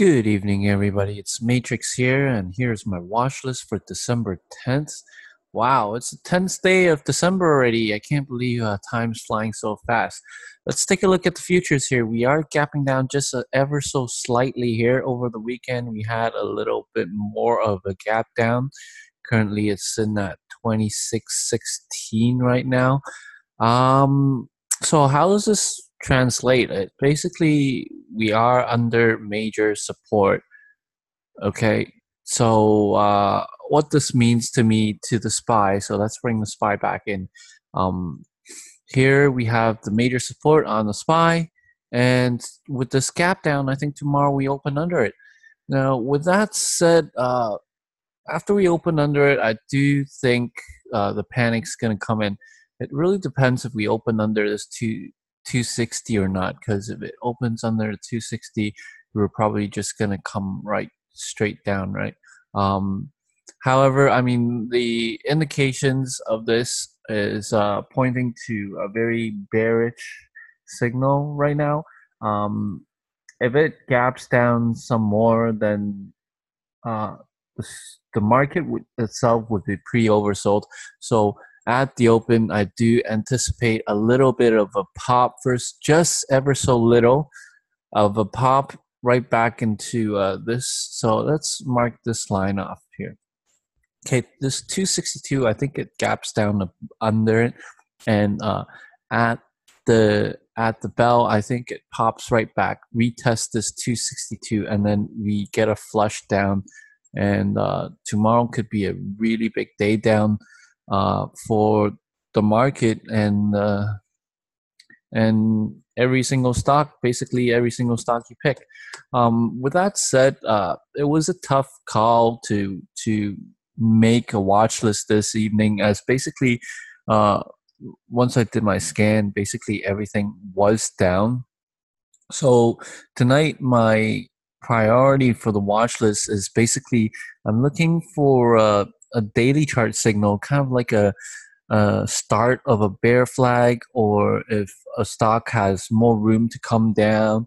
Good evening, everybody. It's Matrix here, and here's my watch list for December 10th. Wow, it's the 10th day of December already. I can't believe time's flying so fast. Let's take a look at the futures here. We are gapping down just ever so slightly here. Over the weekend, we had a little bit more of a gap down. Currently, it's sitting at 26.16 right now. So how does this translate? Basically, we are under major support. Okay, so what this means to me, to the SPY. So let's bring the SPY back in. Um, Here we have the major support on the SPY, and with this gap down, I think tomorrow we open under it. Now, with that said, after we open under it, I do think the panic's going to come in. It really depends if we open under this 260 or not, because if it opens under 260, we're probably just going to come right straight down, right? However, I mean, the indications of this is pointing to a very bearish signal right now. If it gaps down some more, then uh, the market itself would be pre-oversold. So at the open, I do anticipate a little bit of a pop first, just ever so little of a pop right back into this. So let's mark this line off here. Okay, this 262, I think it gaps down under it, and at the bell, I think it pops right back, retest this 262, and then we get a flush down. And tomorrow could be a really big day down for the market, and every single stock, basically every single stock you pick. With that said, it was a tough call to make a watch list this evening, as basically once I did my scan, basically everything was down. So tonight, my priority for the watch list is basically I'm looking for a daily chart signal, kind of like a start of a bear flag, or if a stock has more room to come down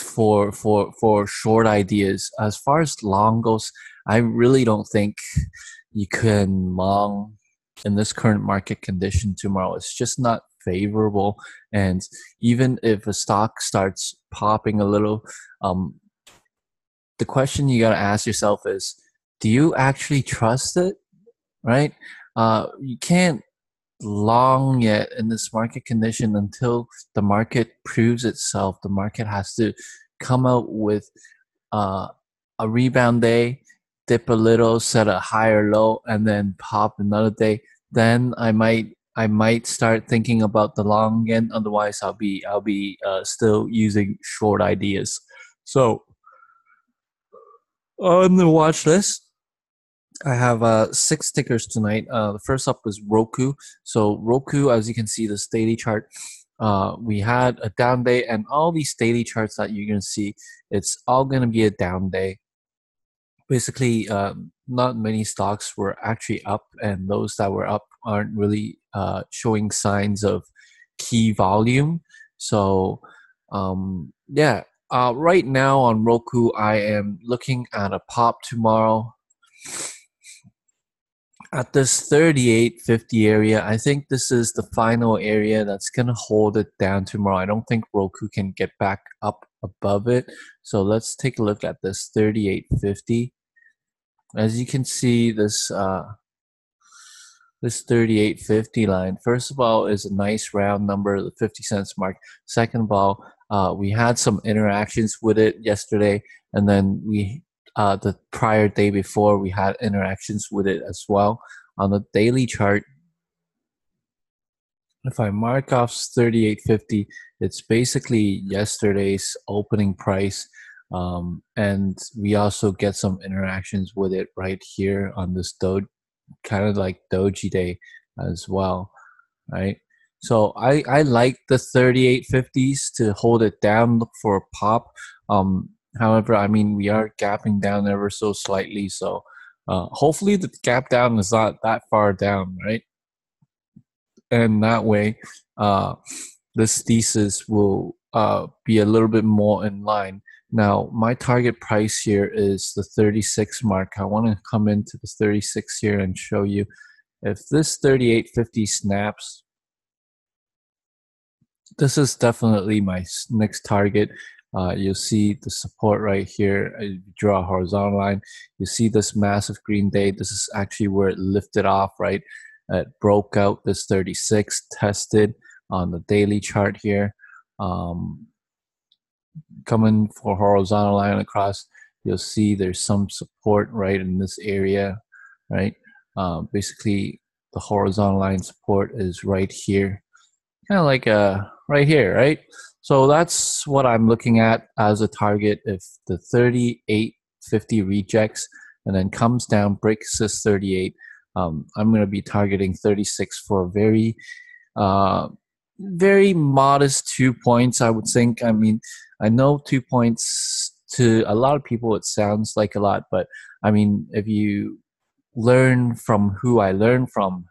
for short ideas. As far as long goes, I really don't think you can long in this current market condition tomorrow. It's just not favorable. And even if a stock starts popping a little, the question you got to ask yourself is, do you actually trust it? Right? You can't long yet in this market condition until the market proves itself. The market has to come out with a rebound day, dip a little, set a higher low, and then pop another day. Then I might start thinking about the long again. Otherwise, I'll be still using short ideas. So on the watch list, I have 6 tickers tonight. The first up is ROKU. So ROKU, as you can see, this daily chart, we had a down day, and all these daily charts that you're going to see, it's all going to be a down day. Basically, not many stocks were actually up, and those that were up aren't really showing signs of key volume. So yeah, right now on ROKU, I am looking at a pop tomorrow at this 38.50 area. I think this is the final area that's going to hold it down tomorrow. I don't think ROKU can get back up above it. So let's take a look at this 38.50. As you can see, this 38.50 line, first of all, is a nice round number, the 50 cents mark. Second of all, we had some interactions with it yesterday, and then the prior day before, we had interactions with it as well. On the daily chart, if I mark off 38.50, it's basically yesterday's opening price. And we also get some interactions with it right here on this kind of like doji day as well, right? So I like the 38.50s to hold it down, look for a pop. However, I mean, we are gapping down ever so slightly, so hopefully the gap down is not that far down, right? And that way, this thesis will be a little bit more in line. Now, my target price here is the 36 mark. I want to come into this 36 here and show you if this 38.50 snaps. This is definitely my next target. You'll see the support right here. I draw a horizontal line. You see this massive green day. This is actually where it lifted off, right? It broke out this 36, tested on the daily chart here. Coming for horizontal line across, you'll see there's some support right in this area, right? Basically, the horizontal line support is right here, kind of like right here, right? So that's what I'm looking at as a target. If the 38.50 rejects and then comes down, breaks this 38, I'm going to be targeting 36 for a very modest 2 points, I would think. I mean, I know 2 points to a lot of people it sounds like a lot, but I mean, if you learn from who I learn from,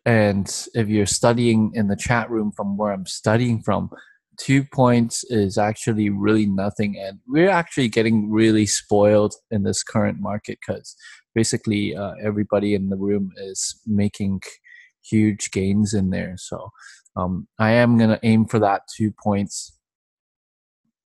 and if you're studying in the chat room from where I'm studying from, 2 points is actually really nothing. And we're actually getting really spoiled in this current market because basically everybody in the room is making huge gains in there. So I am going to aim for that 2 points.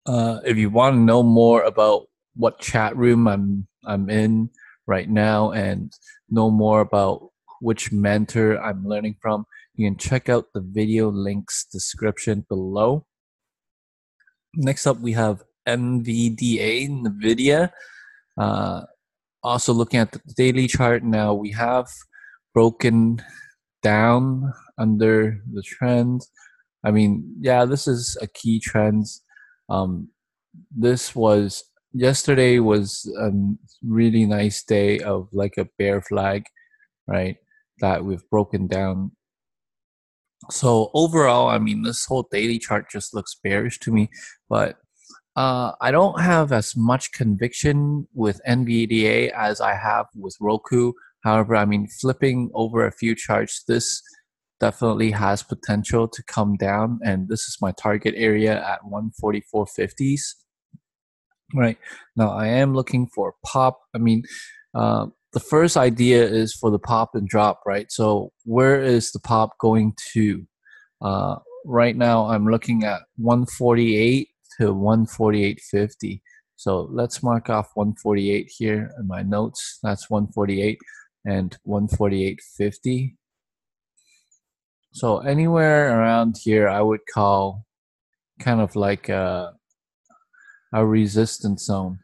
If you want to know more about what chat room I'm in right now and know more about which mentor I'm learning from, you can check out the video links description below. Next up, we have NVDA, NVIDIA. Also looking at the daily chart now, we have broken down under the trend. I mean, yeah, this is a key trend. Yesterday was a really nice day of like a bear flag, right? That we've broken down. So overall, I mean, this whole daily chart just looks bearish to me, but I don't have as much conviction with NVDA as I have with ROKU. However, I mean, flipping over a few charts, this definitely has potential to come down, and this is my target area at 144.50s. Right now, I am looking for pop. I mean, the first idea is for the pop and drop, right? So where is the pop going to? Right now, I'm looking at 148 to 148.50. So let's mark off 148 here in my notes. That's 148 and 148.50. So anywhere around here, I would call kind of like a resistance zone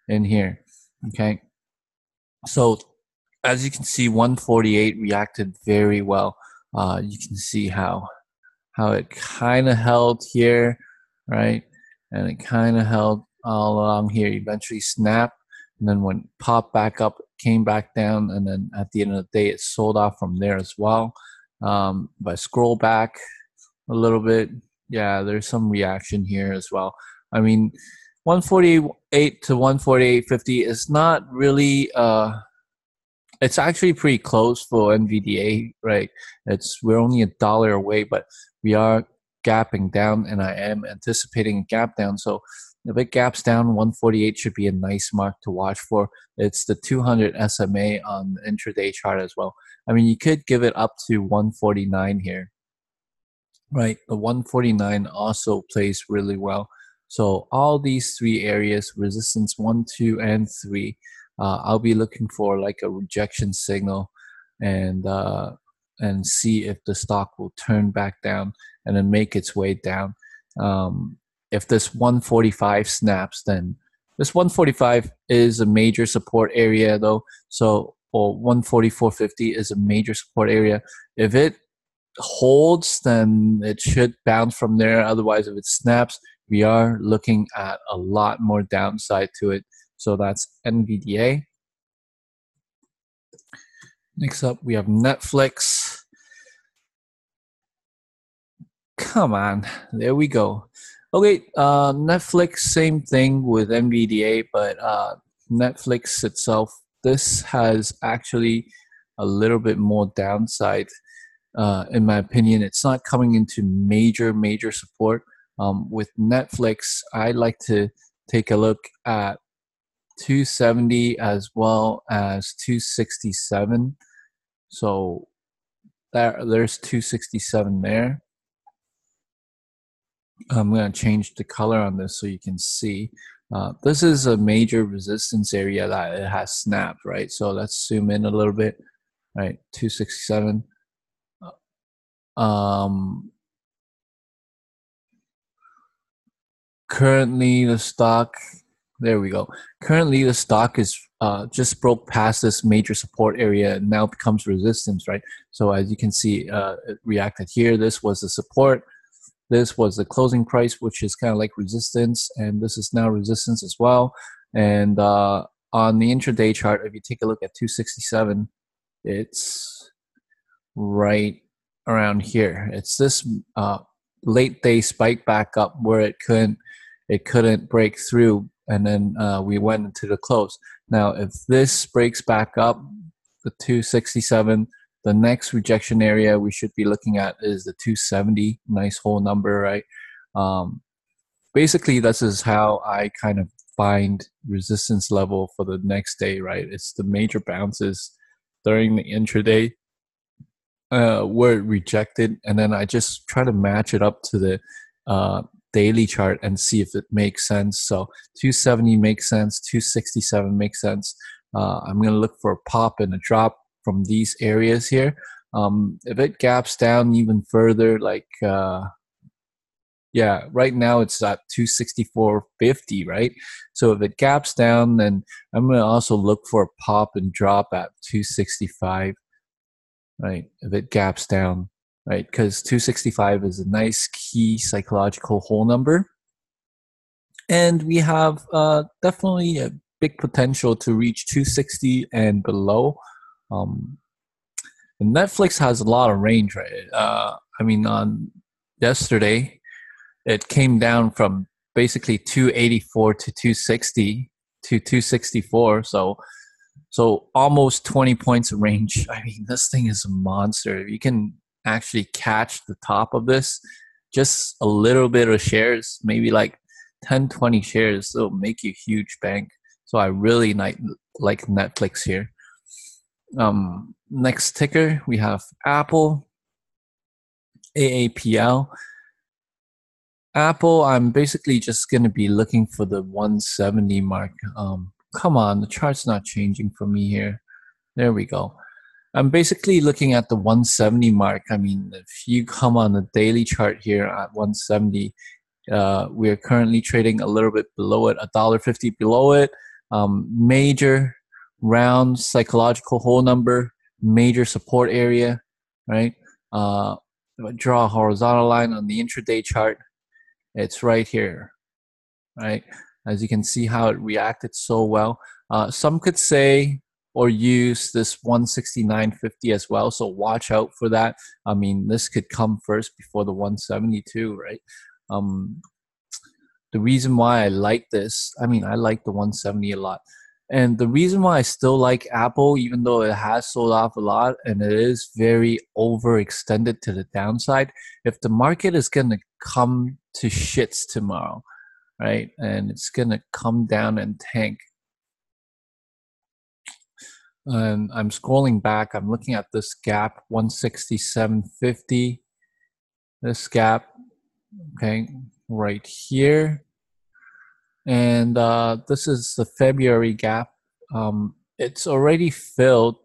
in here. Okay. So as you can see, 148 reacted very well. You can see how it kind of held here, right? And it kind of held all along here. Eventually snapped, and then when it popped back up, it came back down, and then at the end of the day, it sold off from there as well. If I scroll back a little bit, yeah, there's some reaction here as well. I mean, 148 to 148.50 is not really it's actually pretty close for NVDA, right? We're only $1 away, but we are gapping down, and I am anticipating a gap down. So if it gaps down, 148 should be a nice mark to watch for. It's the 200 SMA on the intraday chart as well. I mean, you could give it up to 149 here, right? The 149 also plays really well. So all these three areas, resistance 1, 2, and 3, I'll be looking for like a rejection signal and see if the stock will turn back down and then make its way down. If this 145 snaps, then this 145 is a major support area though. So, or 144.50 is a major support area. If it holds, then it should bounce from there. Otherwise, if it snaps, we are looking at a lot more downside to it. So that's NVDA. Next up, we have Netflix. Come on, there we go. Okay, Netflix, same thing with NVDA, but Netflix itself, this has actually a little bit more downside. in my opinion. It's not coming into major support. With Netflix, I like to take a look at 270 as well as 267. So there's 267 there. I'm going to change the color on this so you can see. This is a major resistance area that it has snapped, right? So let's zoom in a little bit, right? 267. Currently the stock, there we go. Currently the stock is just broke past this major support area and now becomes resistance, right? So as you can see, it reacted here. This was the support. This was the closing price, which is kind of like resistance, and this is now resistance as well. And on the intraday chart, if you take a look at 267, it's right around here. It's this late day spike back up where it couldn't break through, and then we went into the close. Now, if this breaks back up, the 267, the next rejection area we should be looking at is the 270. Nice whole number, right? Basically, this is how I kind of find resistance level for the next day, right? It's the major bounces during the intraday where it rejected, and then I just try to match it up to the daily chart and see if it makes sense. So 270 makes sense, 267 makes sense. I'm going to look for a pop and a drop from these areas here. If it gaps down even further, like yeah, right now it's at 264.50, right? So if it gaps down, then I'm going to also look for a pop and drop at 265, right? If it gaps down, right? Because 265 is a nice key psychological whole number. And we have definitely a big potential to reach 260 and below. And Netflix has a lot of range, right? I mean, on yesterday, it came down from basically 284 to 260 to 264. So almost 20 points of range. I mean, this thing is a monster. If you can actually catch the top of this, just a little bit of shares, maybe like 10, 20 shares, it'll make you a huge bank. So I really like Netflix here. Next ticker, we have Apple, AAPL. Apple, I'm basically just going to be looking for the 170 mark. Come on, the chart's not changing for me here. There we go. I'm basically looking at the 170 mark. I mean, if you come on the daily chart here at 170, we're currently trading a little bit below it, $1.50 below it. Major round psychological whole number, major support area, right? If I draw a horizontal line on the intraday chart, it's right here, right? As you can see how it reacted so well. Some could say or use this 169.50 as well, so watch out for that. I mean, this could come first before the 172, right? The reason why I like this, I mean, I like the 170 a lot. And the reason why I still like Apple, even though it has sold off a lot and it is very overextended to the downside, if the market is going to come to shits tomorrow, right, and it's going to come down and tank, and I'm scrolling back, I'm looking at this gap, 167.50, this gap, okay, right here. And this is the February gap. It's already filled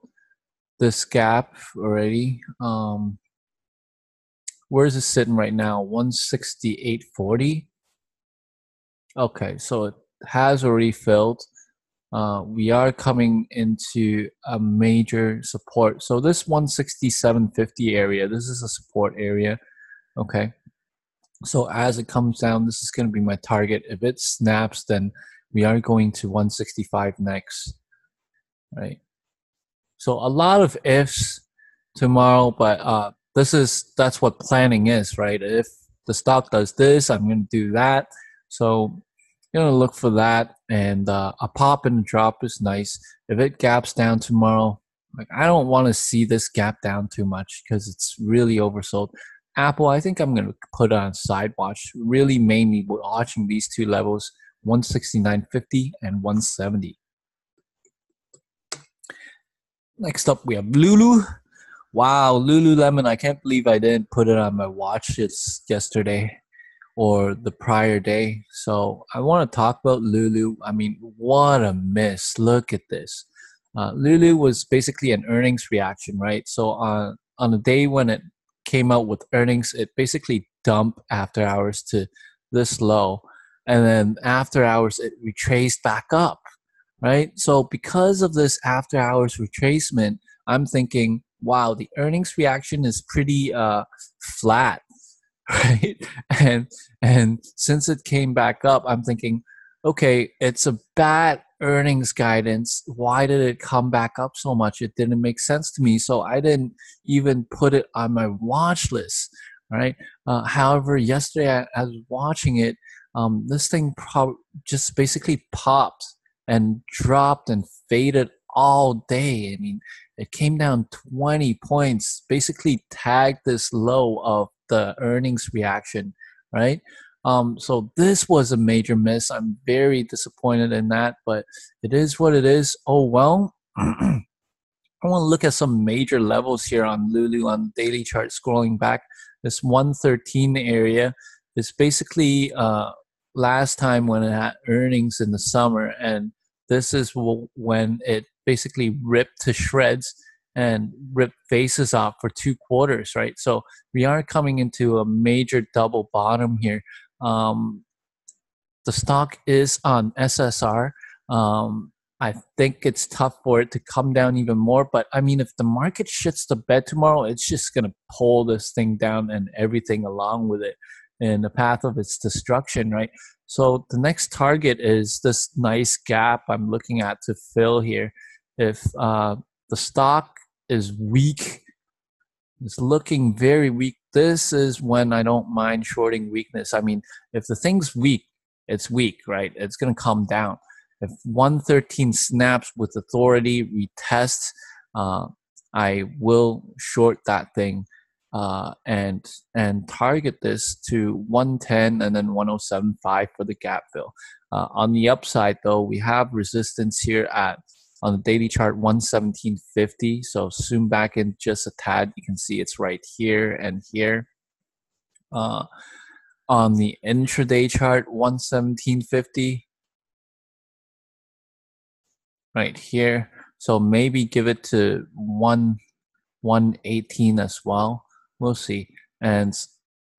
this gap already. Where is it sitting right now? 168.40. Okay, so it has already filled. We are coming into a major support. So this 167.50 area, this is a support area. Okay. So as it comes down, this is going to be my target. If it snaps, then we are going to 165 next, right? So a lot of ifs tomorrow, but that's what planning is, right? If the stock does this, I'm going to do that. So you're going to look for that, and a pop and a drop is nice. If it gaps down tomorrow, Like, I don't want to see this gap down too much because it's really oversold. Apple, I think I'm going to put on side watch, really mainly watching these two levels, 169.50 and 170. Next up, we have Lulu. Wow, Lululemon, I can't believe I didn't put it on my watch list yesterday or the prior day. So I want to talk about Lulu. I mean, what a miss. Look at this. Lulu was basically an earnings reaction, right? So on the day when it came out with earnings, it basically dumped after hours to this low. And then after hours, it retraced back up, right? So because of this after hours retracement, I'm thinking, wow, the earnings reaction is pretty flat, right? And since it came back up, I'm thinking, okay, it's a bad earnings guidance. Why did it come back up so much? It didn't make sense to me, so I didn't even put it on my watch list, right? However, yesterday I was watching it. This thing just basically popped and dropped and faded all day. I mean, it came down 20 points, basically tagged this low of the earnings reaction, right? So this was a major miss. I'm very disappointed in that, but it is what it is. Oh well. I want to look at some major levels here on Lulu on the daily chart. Scrolling back, this 113 area is basically last time when it had earnings in the summer, and this is when it basically ripped to shreds and ripped faces off for 2 quarters, right? So we are coming into a major double bottom here. The stock is on SSR. I think it's tough for it to come down even more. But I mean, if the market shits the bed tomorrow, it's just going to pull this thing down and everything along with it in the path of its destruction, right? So the next target is this nice gap I'm looking at to fill here. If the stock is weak, it's looking very weak, this is when I don't mind shorting weakness. I mean, if the thing's weak, it's weak, right? It's going to come down. If 113 snaps with authority, retest, I will short that thing and target this to 110 and then 107.5 for the gap fill. On the upside, though, we have resistance here at on the daily chart 117.50. So zoom back in just a tad, you can see it's right here and here. On the intraday chart 117.50. Right here. So maybe give it to 118 as well. We'll see. And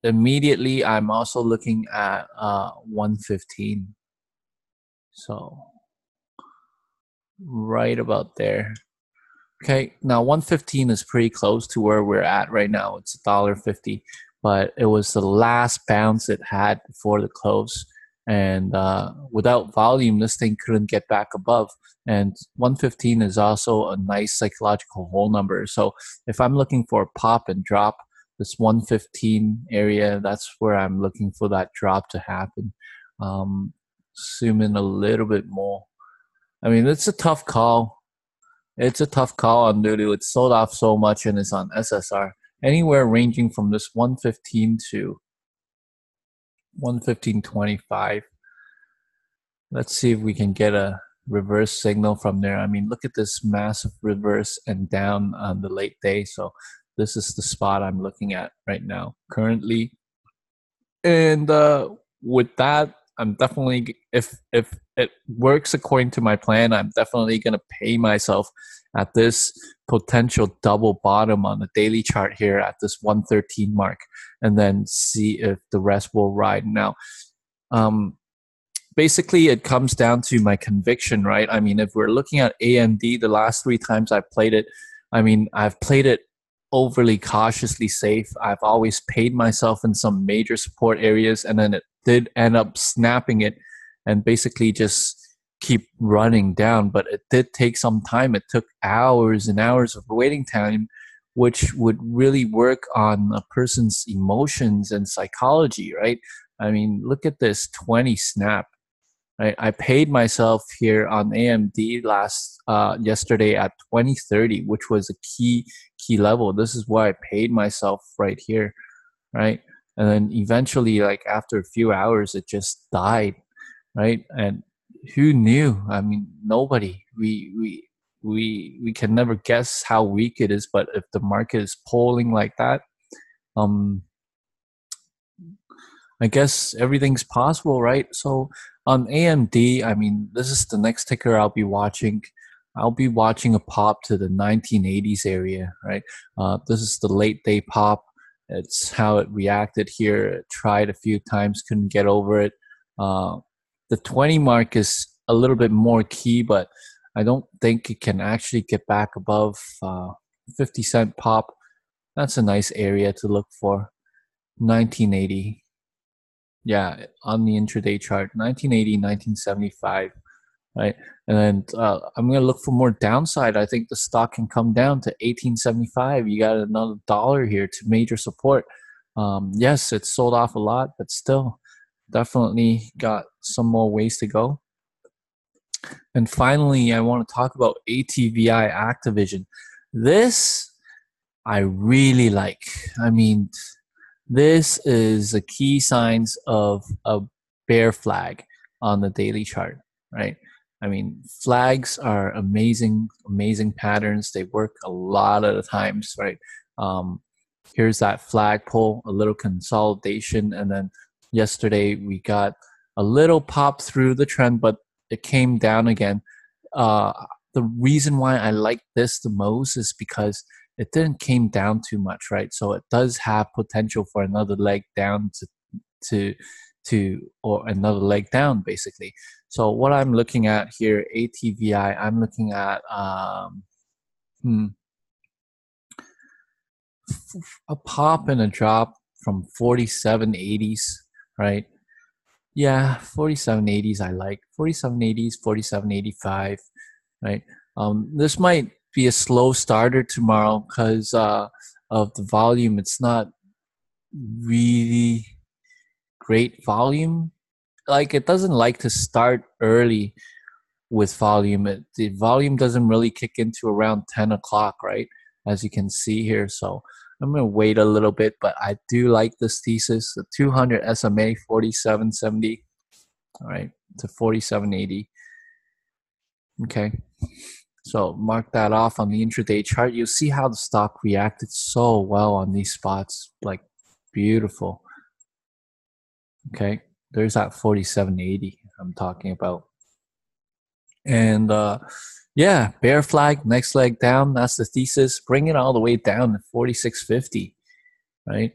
immediately I'm also looking at 115. So right about there. Okay, now 115 is pretty close to where we're at right now. It's $1.50, but it was the last bounce it had before the close. And without volume, this thing couldn't get back above. And 115 is also a nice psychological whole number. So if I'm looking for a pop and drop, this 115 area, that's where I'm looking for that drop to happen. Zoom in a little bit more. I mean, it's a tough call. It's a tough call on Lulu. It's sold off so much and it's on SSR. Anywhere ranging from this 115 to 115.25. Let's see if we can get a reverse signal from there. I mean, look at this massive reverse and down on the late day. So this is the spot I'm looking at right now currently. And with that, I'm definitely, if it works according to my plan, I'm definitely going to pay myself at this potential double bottom on the daily chart here at this 113 mark, and then see if the rest will ride. Now, basically, it comes down to my conviction, right? I mean, if we're looking at AMD, the last 3 times I've played it, I mean, I've played it overly cautiously safe. I've always paid myself in some major support areas, and then it did end up snapping it and basically just keep running down. But it did take some time. It took hours and hours of waiting time, which would really work on a person's emotions and psychology, right? I mean, look at this 20 snap. right? I paid myself here on AMD yesterday at 2030, which was a key level. This is why I paid myself right here, right? And then eventually, like after a few hours, it just died, right? And who knew? I mean, nobody. We can never guess how weak it is, but if the market is polling like that, I guess everything's possible, right? So on AMD, I mean, this is the next ticker I'll be watching. I'll be watching a pop to the 1980s area, right? This is the late day pop. It's how it reacted here. It tried a few times, couldn't get over it. The 20 mark is a little bit more key, but I don't think it can actually get back above 50-cent pop. That's a nice area to look for. 1980. Yeah, on the intraday chart, 1980, 1975, right? And then I'm going to look for more downside. I think the stock can come down to 1875. You got another dollar here to major support. Yes, it's sold off a lot, but still definitely got some more ways to go. And finally, I want to talk about ATVI Activision. This I really like. I mean, this is a key signs of a bear flag on the daily chart, right? I mean, flags are amazing patterns. They work a lot of the times, right? Here's that flag pull, a little consolidation, and then yesterday we got a little pop through the trend, but it came down again. The reason why I like this the most is because it didn't came down too much, right? So it does have potential for another leg down or another leg down, basically. So what I'm looking at here, ATVI, I'm looking at a pop and a drop from 47.80s, right? Yeah, 47.80s I like. 47.80s, 47.85, right? This might be a slow starter tomorrow because of the volume. It's not really great volume. Like, it doesn't like to start early with volume. The volume doesn't really kick into around 10 o'clock, right? As you can see here. So I'm going to wait a little bit, but I do like this thesis. The 200 SMA, 47.70, all right, to 47.80. Okay. So mark that off on the intraday chart. You'll see how the stock reacted so well on these spots. Like, beautiful. Okay. There's that 47.80 I'm talking about. And yeah, bear flag, next leg down. That's the thesis. Bring it all the way down to 46.50, right?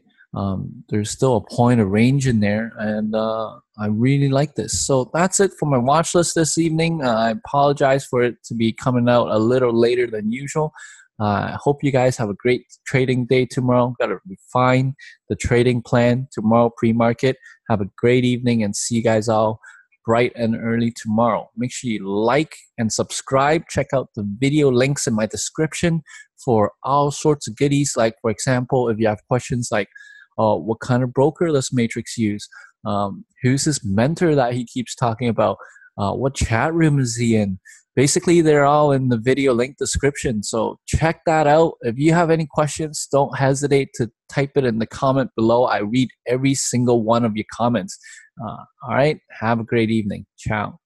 There's still a point of range in there, and I really like this. So that's it for my watch list this evening. I apologize for it to be coming out a little later than usual. I hope you guys have a great trading day tomorrow. Got to refine the trading plan tomorrow pre-market. Have a great evening, and see you guys all bright and early tomorrow. Make sure you like and subscribe. Check out the video links in my description for all sorts of goodies. Like, for example, if you have questions like, what kind of broker does Matrix use? Who's his mentor that he keeps talking about? What chat room is he in? Basically, they're all in the video link description. So check that out. If you have any questions, don't hesitate to type it in the comment below. I read every single one of your comments. All right. Have a great evening. Ciao.